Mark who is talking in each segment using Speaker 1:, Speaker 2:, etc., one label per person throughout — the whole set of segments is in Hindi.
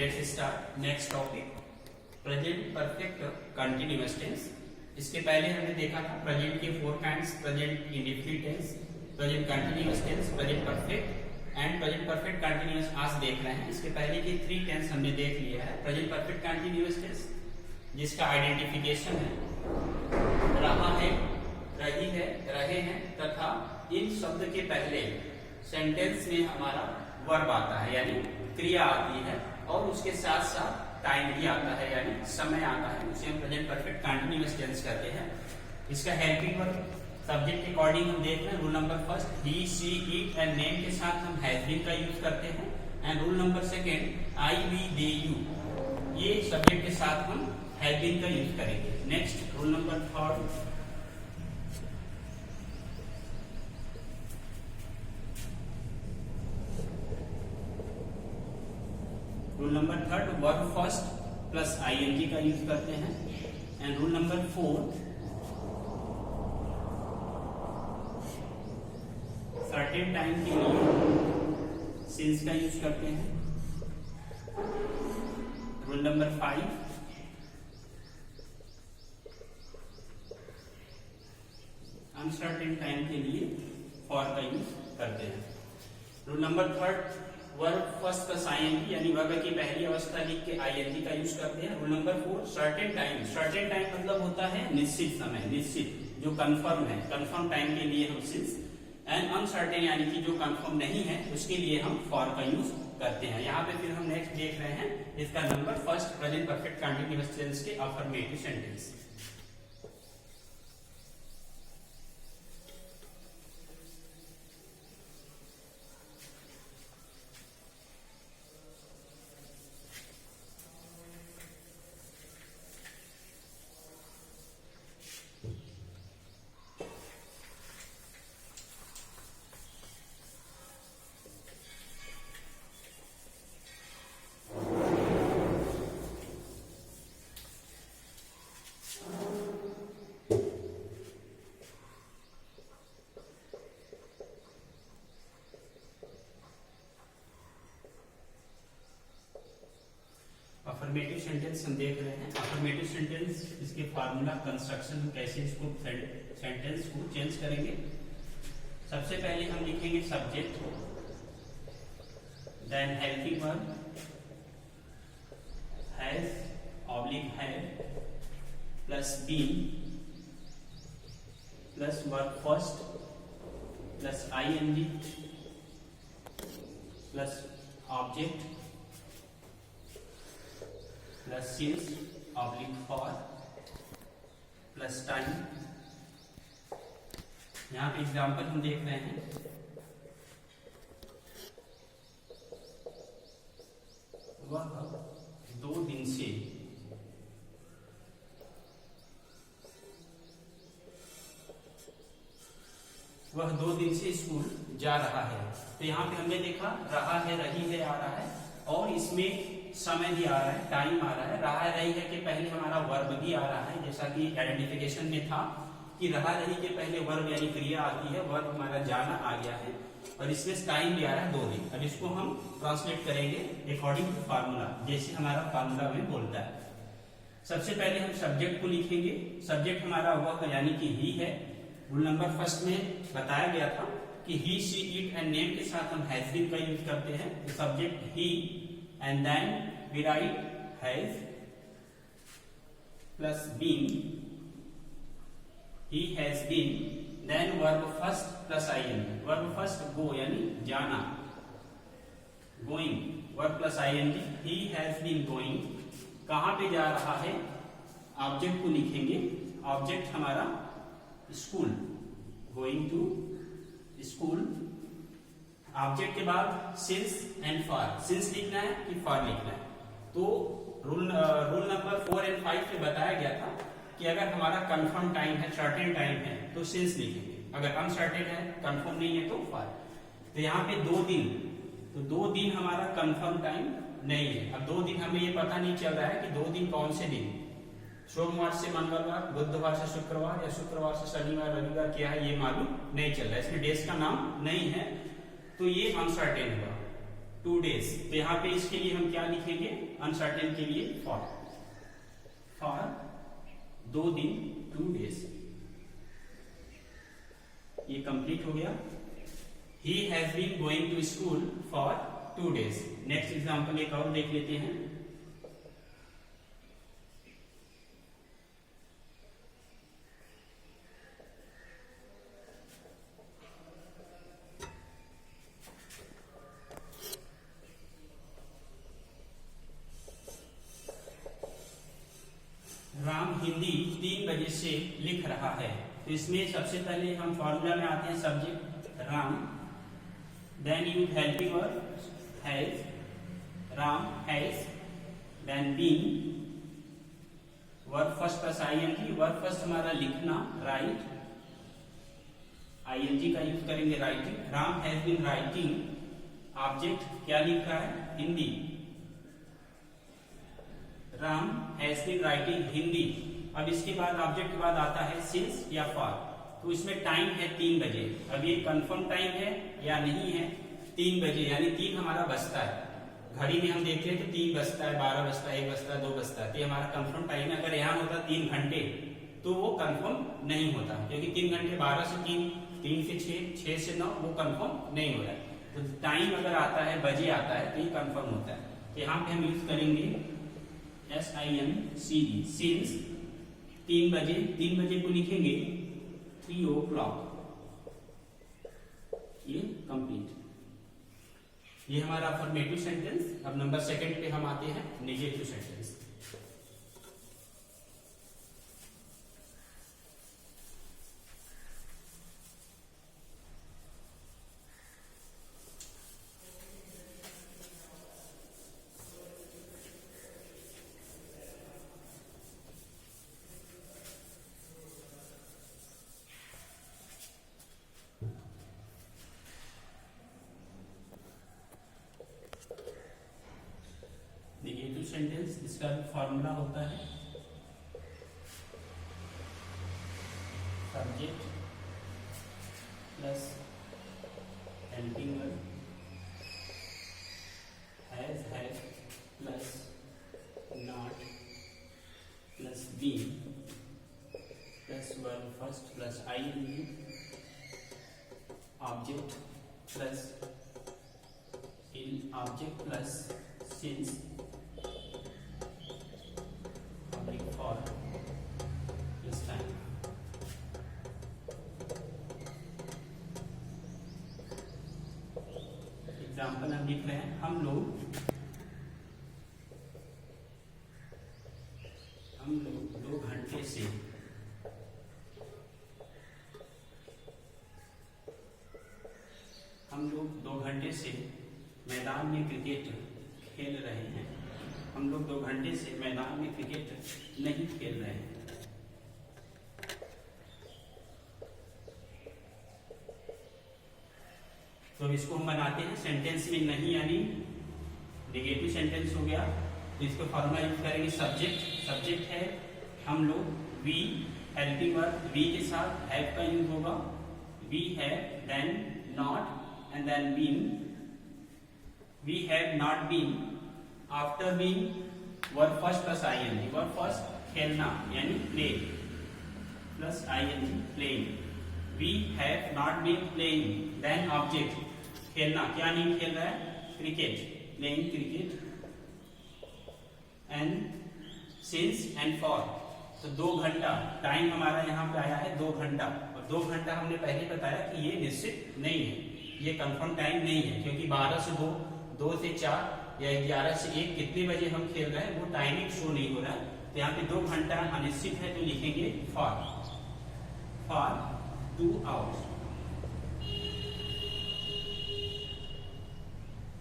Speaker 1: Let's start next topic, present perfect continuous tense. इसके पहले हमने देखा था प्रेजेंट के 4 kinds, present indefinite tense, present continuous tense, present perfect and present perfect continuous. आज देख रहे हैं इसके पहले के 3 टेंस हमने देख लिया है। प्रेजेंट परफेक्ट कंटीन्यूअस टेंस जिसका आइडेंटिफिकेशन है रहा है, रही है, रहे हैं तथा इन शब्द के पहले सेंटेंस में हमारा वर्ब आता है यानी क्रिया आती है और उसके साथ साथ टाइम भी आता है यानी समय आता है, उसे हम प्रेजेंट परफेक्ट कंटीन्यूअस टेंस कहते हैं। इसका हेल्पिंग वर्ब सब्जेक्ट के अकॉर्डिंग हम देख रहे हैं। Rule number first, he, she, it and name के साथ हम हैज बीन का यूज करते हैं। And rule number second, I, we, they, you, ये सब्जेक्ट के साथ हम हैज बीन का यूज करेंगे। Next rule number third, rule number third, verb first plus ING का यूज करते हैं। And rule number fourth, certain time के लिए सिंस का यूज करते हैं। रूल नंबर 5, अनसर्टेन टाइम के लिए फॉर का यूज करते हैं। Rule number third, verb first plus ING यानी वर्ब की पहली अवस्था लिख के आईएनजी का यूज करते हैं। Rule number 4, certain time, certain time मतलब होता है निश्चित समय, निश्चित जो कंफर्म है, कंफर्म टाइम के लिए हम सिंस। एंड अनसर्टेन यानी कि जो कंफर्म नहीं है उसके लिए हम फॉर का यूज करते हैं। यहाँ पे फिर हम नेक्स्ट देख रहे हैं इसका number first, present perfect continuous tense के अफर्मेटिव सेंटेंस। अफर्मेटिव सेंटेंस हम देख रहे हैं। अफर्मेटिव सेंटेंस, इसके फार्मूला कंस्ट्रक्शन, हम कैसे इसको सेंटेंस को चेंज करेंगे। सबसे पहले हम लिखेंगे subject, then helping verb has oblique had plus been plus verb first plus ING plus object plus since oblique for plus time. यहां पे एग्जाम्पल हम देख रहे हैं। वह 2 दिन से स्कूल जा रहा है। तो यहाँ पे हमने देखा रहा है, रही है आ रहा है और इसमें समय भी आ रहा है, टाइम आ रहा है। रहा रही है के पहले हमारा वर्ब भी आ रहा है, जैसा कि आइडेंटिफिकेशन में था कि रहा रही के पहले वर्ब यानी क्रिया आती है, वर्ब हमारा जाना आ गया है और इसमें टाइम भी आ रहा है 2 दिन। अब इसको हम ट्रांसलेट करेंगे अकॉर्डिंग टू फार्मूला, जैसे हमारा फार्मूला में बोलता है। सबसे पहले हम सब्जेक्ट को लिखेंगे। सब्जेक्ट हमारा वह यानी कि ही है। रूल नंबर फर्स्ट में बताया गया था कि ही, शी, इट एंड नेम के साथ हम हैज बीन का यूज करते हैं। Subject he and then we write has plus been, he has been, then verb first plus ing, verb first go यानी जाना, going, verb plus ing, he has been going, कहाँ पे जा रहा है, ऑब्जेक्ट को लिखेंगे। ऑब्जेक्ट हमारा school, going to school। Object के बाद सिंस एंड फॉर, सिंस लिखना है कि फॉर लिखना है। तो रूल नंबर 4 और 5 में बताया गया था कि अगर हमारा कंफर्म टाइम है, सर्टेन टाइम है तो सिंस लिखेंगे, अगर अनसर्टेन है, कंफर्म नहीं है तो फॉर। तो यहाँ पे 2 दिन, तो 2 दिन हमारा कंफर्म टाइम नहीं है। अब 2 दिन हमें ये पता नहीं चल रहा है कि 2 दिन कौन से दिन, सोमवार से मंगलवार, बुधवार से शुक्रवार या शुक्रवार से शनिवार, रविवार क्या है ये मालूम नहीं चल रहा है, इसमें डेज का नाम नहीं है, तो ये अनसर्टेन हुआ। 2 days। तो यहाँ पे इसके लिए हम क्या लिखेंगे, अनसर्टेन के लिए फॉर 2 दिन 2 days। ये कंप्लीट हो गया। He has been going to school for 2 days। Next example एक और देख लेते हैं। राम हिंदी 3 बजे से लिख रहा है। तो इसमें सबसे पहले हम फॉर्मूला में आते हैं, subject Ram, then use helping verb has, Ram has, then been, verb first plus ING. Verb first हमारा लिखना, राइट, आईएनजी का यूज करेंगे writing. Ram has been writing, object क्या लिख रहा है, Hindi. Ram has been writing Hindi. अब इसके बाद ऑब्जेक्ट के बाद आता है सिंस या फॉर। तो इसमें टाइम है 3 बजे। अब ये कंफर्म टाइम है या नहीं है, 3 बजे, यानी 3 हमारा बजता है। घड़ी में हम देखते हैं तो 3 बजता है, 12 बजता है, 1 बजता है, 2 बजता है। तो ये हमारा कंफर्म टाइम है। अगर यहाँ होता 3 घंटे तो वो कंफर्म नहीं होता, क्योंकि 3 घंटे 12 से 3, 3 से 6, 6 से 9 वो कंफर्म नहीं हो रहा है। तो टाइम अगर आता है, बजे आता है, तो ये कंफर्म होता है। तो यहाँ पे हम यूज करेंगे SINCE, सिंस 3 बजे। 3 बजे को लिखेंगे 3 o'clock। ये कंप्लीट। ये हमारा अफर्मेटिव सेंटेंस। अब नंबर 2 पे हम आते हैं, नेगेटिव सेंटेंस। नेगेटिव सेंटेंस, इसका फॉर्मूला होता है subject plus helping verb, has had plus not plus been plus verb first plus ING, object plus object plus since, for this time। Example हम लिख रहे हैं, हम लोग 2 घंटे से मैदान में क्रिकेट खेल रहे हैं। हम लोग 2 घंटे से मैदान में क्रिकेट नहीं खेल रहे हैं। तो इसको हम बनाते हैं सेंटेंस में नहीं, यानी नेगेटिव सेंटेंस हो गया। तो इसको फॉर्मूला यूज करेंगे, सब्जेक्ट है हम लोग, वी, हेल्पिंग वर्ब, वी के साथ हैव का यूज होगा, we have, then not and then been, we have not been, after been verb first plus ING, verb first खेलना यानी play plus ING playing, we have not been playing, then object खेलना, क्या नहीं खेल रहा है, cricket, playing cricket, and since and for. तो 2 घंटा टाइम हमारा यहाँ पे आया है 2 घंटा, और 2 घंटा हमने पहले बताया कि ये निश्चित नहीं है, ये कंफर्म टाइम नहीं है, क्योंकि 12 से 2, 2 से 4 या 11 से 1 कितने बजे हम खेल रहे हैं वो टाइमिंग शो नहीं हो रहा है। तो यहाँ पे 2 घंटा अनिश्चित है, तो लिखेंगे फॉर 2 आवर्स।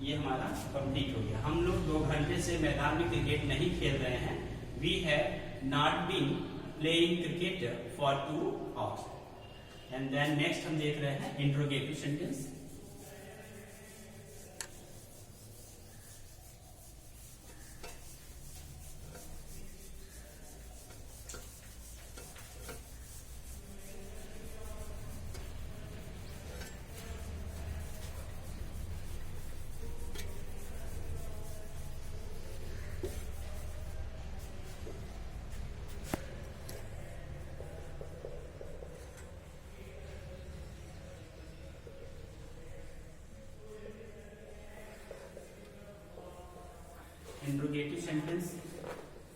Speaker 1: ये हमारा कंप्लीट हो गया। हम लोग 2 घंटे से मैदान में क्रिकेट नहीं खेल रहे हैं, we have not been playing cricket for 2 hours. And then next हम देख रहे हैं interrogative sentence. Interrogative sentence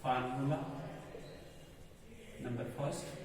Speaker 1: formula number first,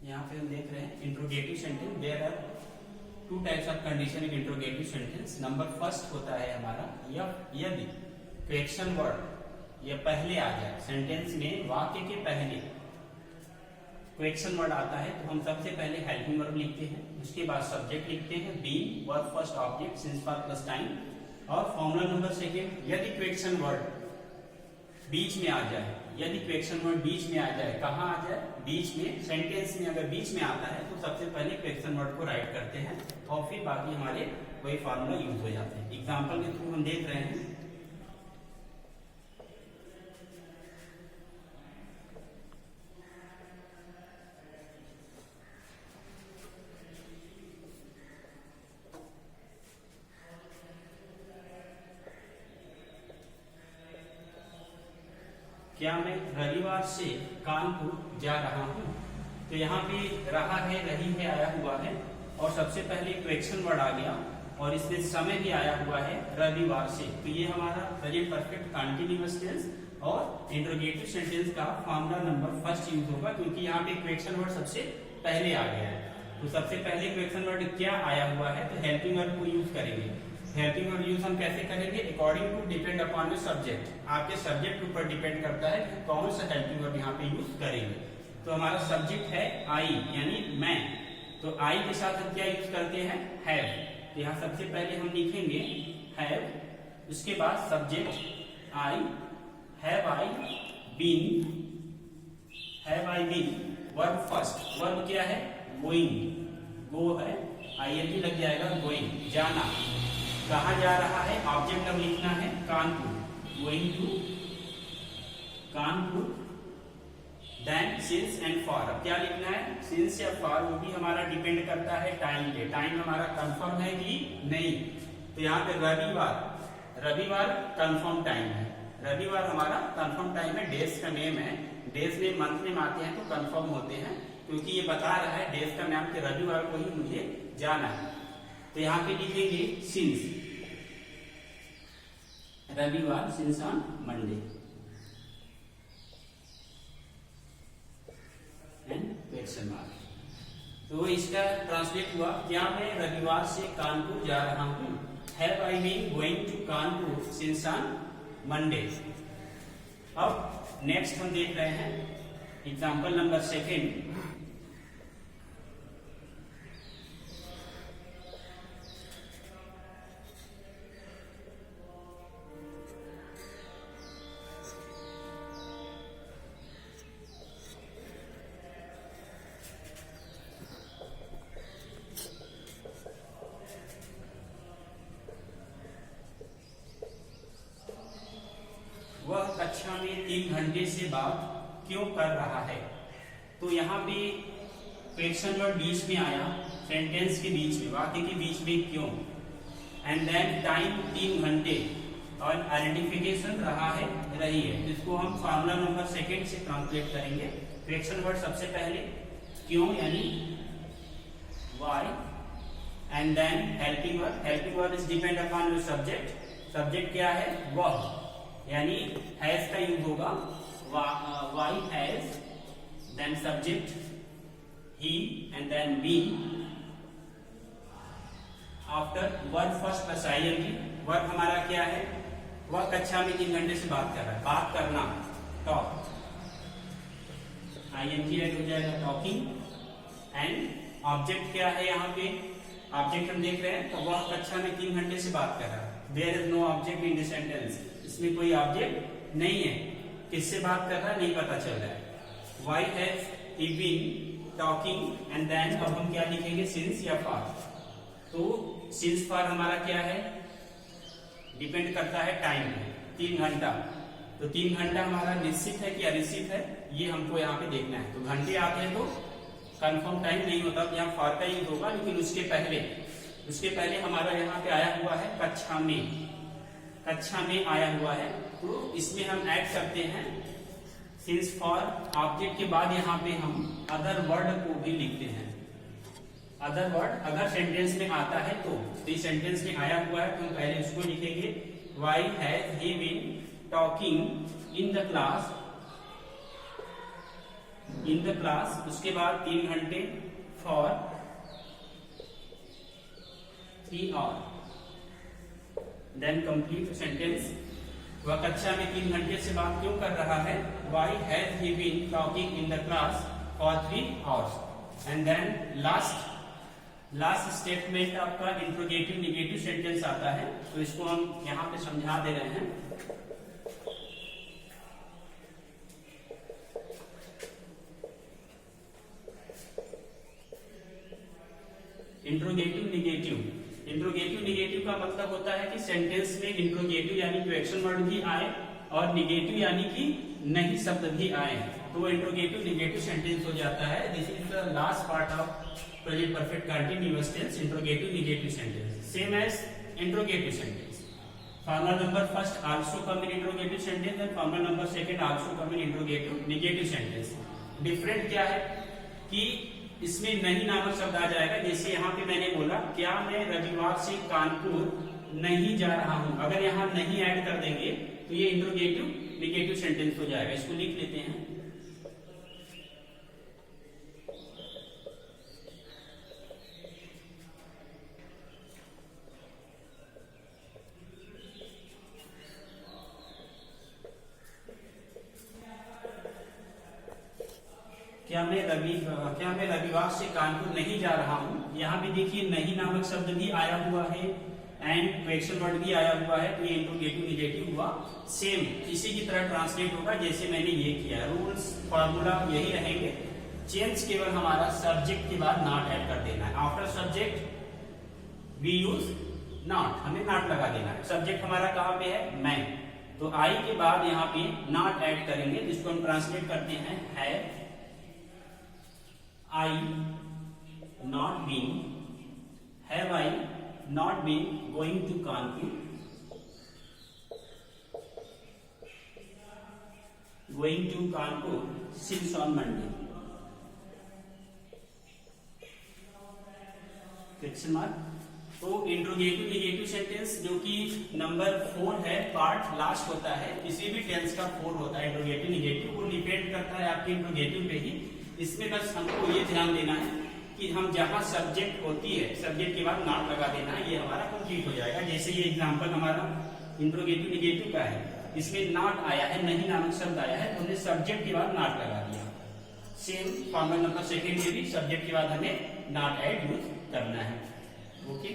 Speaker 1: यहाँ पे हम देख रहे हैं interrogative sentence. There are two types of condition in interrogative sentence. Number first होता है हमारा यदि क्वेश्चन वर्ड ये पहले आ जाए, सेंटेंस में वाक्य के पहले क्वेश्चन वर्ड आता है तो हम सबसे पहले हेल्पिंग वर्ब लिखते हैं, उसके बाद सब्जेक्ट लिखते हैं, being verb first object since past plus time, और फॉर्मूला नंबर सेकेंड यदि क्वेश्चन वर्ड बीच में आ जाए, यदि क्वेश्चन वर्ड बीच में आ जाए, कहाँ आ जाए, बीच में, सेंटेंस में अगर बीच में आता है तो सबसे पहले क्वेश्चन वर्ड को राइट करते हैं और फिर बाकी हमारे वही फॉर्मूला यूज हो जाते हैं। एग्जांपल के थ्रू हम देख रहे हैं। क्या मैं रविवार से कानपुर जा रहा हूँ? तो यहाँ पे रहा है, रही है आया हुआ है और सबसे पहले क्वेश्चन वर्ड आ गया और इसमें समय भी आया हुआ है रविवार से। तो ये हमारा प्रेजेंट परफेक्ट कंटीन्यूअस टेंस और इंट्रोगेटिव सेंटेंस का फॉर्मूला नंबर फर्स्ट यूज होगा क्योंकि यहाँ पे क्वेश्चन वर्ड सबसे पहले आ गया है। तो सबसे पहले क्वेश्चन वर्ड क्या आया हुआ है तो हेल्पिंग वर्ब को यूज करेंगे। हेल्पिंग वर्ब यूज हम कैसे करेंगे? According to depend upon the subject, आपके सब्जेक्ट के ऊपर डिपेंड करता है कि कौन सा हेल्पिंग वर्ब यहाँ पे यूज करेंगे। तो हमारा सब्जेक्ट है आई यानी मैं, तो आई के साथ हम क्या यूज करते हैं? हैव। तो यहाँ सबसे पहले हम लिखेंगे हैव, उसके बाद subject I, have I been, have I been, verb first, verb क्या है? गोइंग, गो है, आईएनजी लग जाएगा, गोइंग जाना, कहाँ जा रहा है? ऑब्जेक्ट अब लिखना है Kanpur, going to Kanpur. Then since and for, अब क्या लिखना है? सिंस या फॉर, वो भी हमारा डिपेंड करता है टाइम पे, टाइम हमारा कंफर्म है कि नहीं। तो यहाँ पे रविवार, रविवार कंफर्म टाइम है, रविवार हमारा कंफर्म टाइम है, डेज का नेम है, डेज में मंथ में आते हैं तो कंफर्म होते हैं क्योंकि ये बता रहा है डेज का नाम के रविवार को ही मुझे जाना है। तो यहाँ पे लिखेंगे सिंस, रविवार, since on Monday and question mark. तो इसका ट्रांसलेट हुआ, क्या मैं रविवार से कानपुर जा रहा हूँ? Have I been going to Kanpur since on Monday. अब नेक्स्ट हम देख रहे हैं एग्जाम्पल नंबर सेकेंड। वह कक्षा में 3 घंटे से बात क्यों कर रहा है? तो यहाँ पे क्वेश्चन वर्ड बीच में आया, सेंटेंस के बीच में, वाक्य के बीच में क्यों, एंड देन टाइम 3 घंटे और आइडेंटिफिकेशन रहा है, रही है। इसको हम फॉर्मूला नंबर सेकेंड से ट्रांसलेट करेंगे। क्वेश्चन वर्ड सबसे पहले क्यों यानी why, and then helping verb, helping verb is depend upon your subject, subject क्या है वह, यानी हैज का यूज होगा, why has, then subject he and then been, after verb first plus ING, verb हमारा क्या है, वह कक्षा में 3 घंटे से बात कर रहा है, बात करना, टॉक, आईएनजी ऐड हो जाएगा टॉकिंग, एंड ऑब्जेक्ट क्या है यहाँ पे, ऑब्जेक्ट हम देख रहे हैं तो वह कक्षा में 3 घंटे से बात कर रहा है, there is no object in this sentence, इसमें कोई ऑब्जेक्ट नहीं है, किससे बात कर रहा है नहीं पता चल रहा है, why has he been talking, and then अब हम क्या लिखेंगे, सिंस या फॉर, तो सिंस फॉर हमारा क्या है, डिपेंड करता है टाइम पे, 3 घंटा, तो 3 घंटा हमारा निश्चित है कि अनिश्चित है, ये हमको यहाँ पे देखना है, तो घंटे आते हैं तो कंफर्म टाइम नहीं होता, यहाँ फॉर का यूज होगा, लेकिन उसके पहले हमारा यहाँ पे आया हुआ है कक्षा में आया हुआ है, तो इसमें हम ऐड करते हैं सिंस फॉर, ऑब्जेक्ट के बाद यहाँ पे हम अदर वर्ड को भी लिखते हैं, अदर वर्ड अगर सेंटेंस में आता है तो इस सेंटेंस में आया हुआ है तो हम पहले उसको लिखेंगे, why has he been talking in the class, उसके बाद 3 घंटे, for 3 hour, then complete sentence, वह कक्षा में 3 घंटे से बात क्यों कर रहा है, why has he been talking in the class for 3 hours, and then last statement आपका इंट्रोगेटिव निगेटिव सेंटेंस आता है, तो इसको हम यहां पे समझा दे रहे हैं, इंट्रोगेटिव निगेटिव का मतलब होता है कि सेंटेंस में इंट्रोगेटिव यानी क्वेश्चन वर्ड भी आए और निगेटिव यानी कि नहीं शब्द भी आए, तो इंट्रोगेटिव निगेटिव सेंटेंस हो जाता है। This is the last part of present perfect continuous tense, interrogative negative sentence, same as interrogative sentence. Formula number first also come in interrogative sentence and formula number second also come in interrogative negative sentence. Different क्या है कि इसमें नहीं नामक शब्द आ जाएगा, जैसे यहाँ पे मैंने बोला क्या मैं रविवार से कानपुर नहीं जा रहा हूं, अगर यहाँ नहीं ऐड कर देंगे तो ये इंट्रोगेटिव निगेटिव सेंटेंस हो जाएगा। इसको लिख लेते हैं, क्या मैं रविवार से कानपुर नहीं जा रहा हूँ। यहाँ भी देखिए नहीं नामक शब्द भी आया हुआ है एंड क्वेश्चन वर्ड भी आया हुआ है, तो ये इंट्रोगेटिव निगेटिव हुआ। सेम इसी की तरह ट्रांसलेट होगा जैसे मैंने ये किया। रूल्स फॉर्मूला यही रहेंगे, चेंज केवल हमारा सब्जेक्ट के बाद नॉट ऐड कर देना है। After subject we use not, हमें नॉट लगा देना है। सब्जेक्ट हमारा कहाँ पे है, मैं, तो आई के बाद यहाँ पे नॉट ऐड करेंगे, जिसको हम ट्रांसलेट करते हैं have I not been, have I not been going to Kanpur, going to Kanpur since on Monday, question mark. तो इंट्रोगेटिव निगेटिव सेंटेंस जो कि नंबर 4 है, पार्ट लास्ट होता है, किसी भी टेंस का 4 होता है इंट्रोगेटिव निगेटिव, वो डिपेंड करता है आपके इंट्रोगेटिव पे ही। इसमें बस हमको ये ध्यान देना है कि हम जहां सब्जेक्ट होती है सब्जेक्ट के बाद नॉट लगा देना है, ये हमारा कंप्लीट हो जाएगा। जैसे ये एग्जांपल हमारा इंट्रोगेटिव निगेटिव का है, इसमें नॉट आया है, नहीं नामक शब्द आया है, तो हमने सब्जेक्ट के बाद नॉट लगा दिया। सेम फॉर्मूला नंबर सेकंड में भी सब्जेक्ट के बाद हमें नॉट ऐड यूज करना है। ओके।